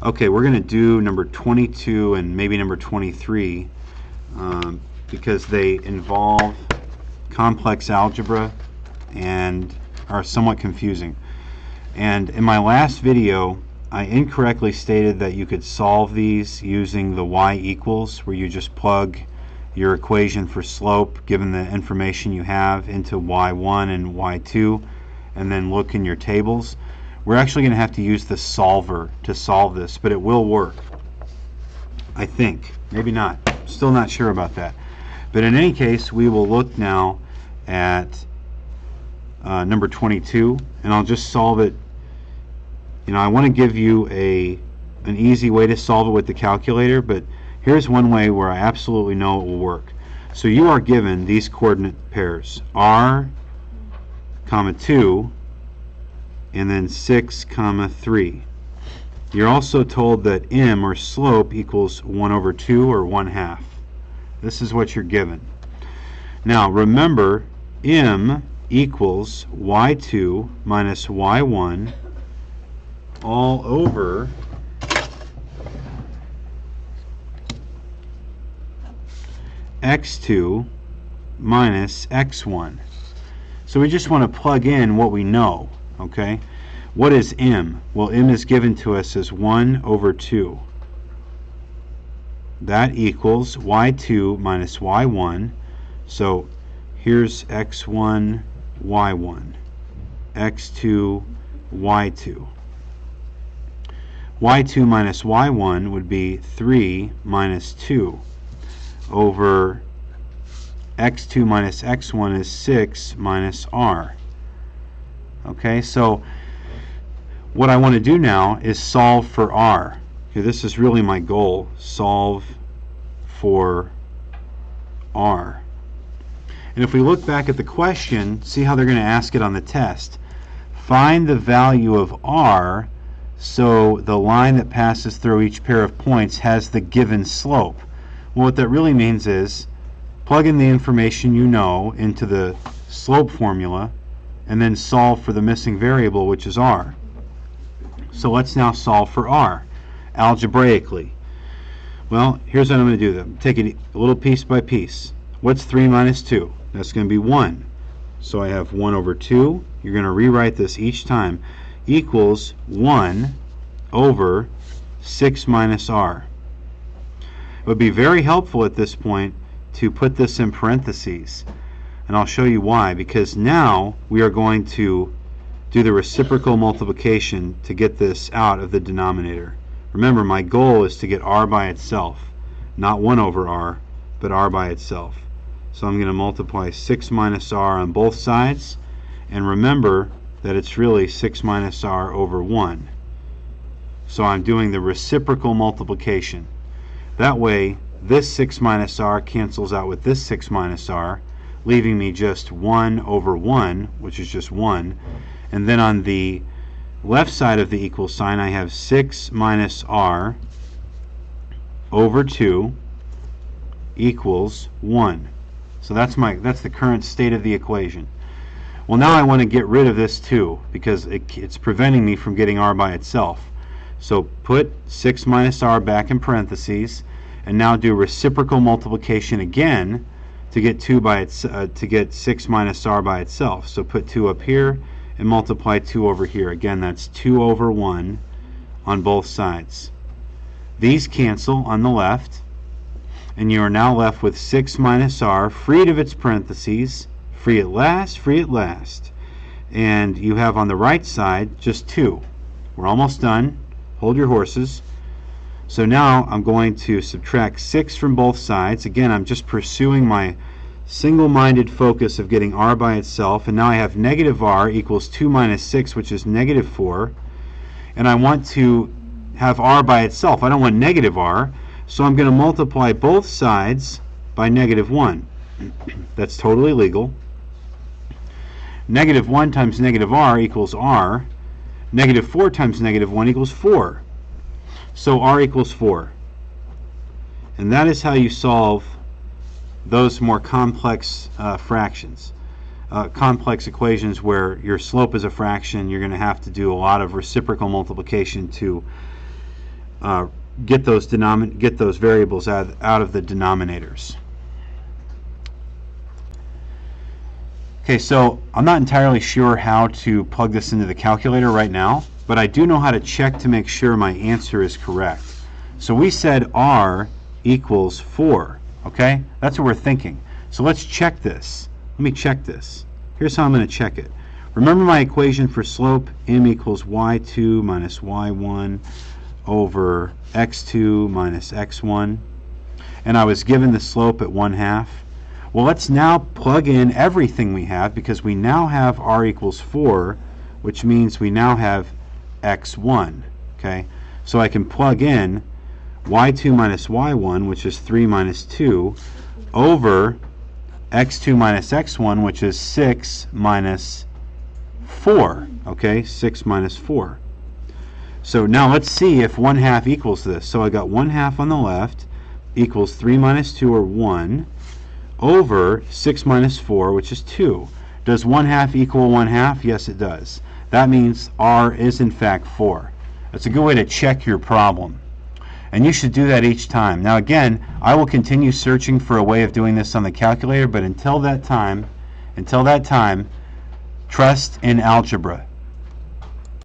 Okay, we're going to do number 22 and maybe number 23 because they involve complex algebra and are somewhat confusing. And in my last video, I incorrectly stated that you could solve these using the y equals, where you just plug your equation for slope given the information you have into y1 and y2 and then look in your tables. We're actually going to have to use the solver to solve this, but it will work, I think. Maybe not. Still not sure about that. But in any case, we will look now at number 22, and I'll just solve it. You know, I want to give you an easy way to solve it with the calculator, but here's one way where I absolutely know it will work. So you are given these coordinate pairs, r, 2, and then 6, 3. You're also told that m, or slope, equals 1 over 2, or 1/2. This is what you're given. Now remember, m equals y2 minus y1 all over x2 minus x1. So we just want to plug in what we know. Okay, what is m? Well, m is given to us as 1 over 2. That equals y2 minus y1. So here's x1, y1, x2, y2. y2 minus y1 would be 3 minus 2 over x2 minus x1 is 6 minus r. Okay, so what I want to do now is solve for r. Okay, this is really my goal. Solve for r. And if we look back at the question, see how they're going to ask it on the test. Find the value of r so the line that passes through each pair of points has the given slope. Well, what that really means is plug in the information you know into the slope formula and then solve for the missing variable, which is r. So let's now solve for r algebraically. Well, here's what I'm going to do. Them. Take it a little piece by piece. What's 3 minus 2? That's going to be 1. So I have 1 over 2. You're going to rewrite this each time. Equals 1 over 6 minus r. It would be very helpful at this point to put this in parentheses. And I'll show you why, because now we are going to do the reciprocal multiplication to get this out of the denominator. Remember, my goal is to get r by itself, not 1 over r, but r by itself. So I'm going to multiply 6 minus r on both sides, and remember that it's really 6 minus r over 1. So I'm doing the reciprocal multiplication. That way, this 6 minus r cancels out with this 6 minus r, leaving me just 1 over 1, which is just 1. And then on the left side of the equal sign, I have 6 minus r over 2 equals 1. So that's the current state of the equation. Well, now I want to get rid of this 2 because it's preventing me from getting r by itself. So put 6 minus r back in parentheses, and now do reciprocal multiplication again to get 6 minus r by itself. So put 2 up here and multiply 2 over here. Again, that's 2 over 1 on both sides. These cancel on the left, and you are now left with 6 minus r freed of its parentheses. Free at last, free at last. And you have on the right side just 2. We're almost done. Hold your horses. So now I'm going to subtract 6 from both sides. Again, I'm just pursuing my single-minded focus of getting r by itself. And now I have negative r equals 2 minus 6, which is negative 4. And I want to have r by itself. I don't want negative r. So I'm going to multiply both sides by negative 1. That's totally legal. Negative 1 times negative r equals r. Negative 4 times negative 1 equals 4. So r equals 4. And that is how you solve those more complex fractions. Complex equations where your slope is a fraction. You're going to have to do a lot of reciprocal multiplication to get those variables out of the denominators. Okay, so I'm not entirely sure how to plug this into the calculator right now, but I do know how to check to make sure my answer is correct. So we said R equals 4, okay? That's what we're thinking. So let's check this. Let me check this. Here's how I'm going to check it. Remember my equation for slope, m equals y2 minus y1 over x2 minus x1, and I was given the slope at 1/2. Well, let's now plug in everything we have, because we now have r equals 4, which means we now have x1. Okay, so I can plug in y2 minus y1, which is 3 minus 2, over x2 minus x1, which is 6 minus 4. Okay, 6 minus 4. So now let's see if 1/2 equals this. So I got 1/2 on the left equals 3 minus 2, or 1, over 6 minus 4, which is 2. Does 1/2 equal 1/2? Yes, it does. That means r is in fact 4. That's a good way to check your problem. And you should do that each time. Now again, I will continue searching for a way of doing this on the calculator, but until that time, trust in algebra.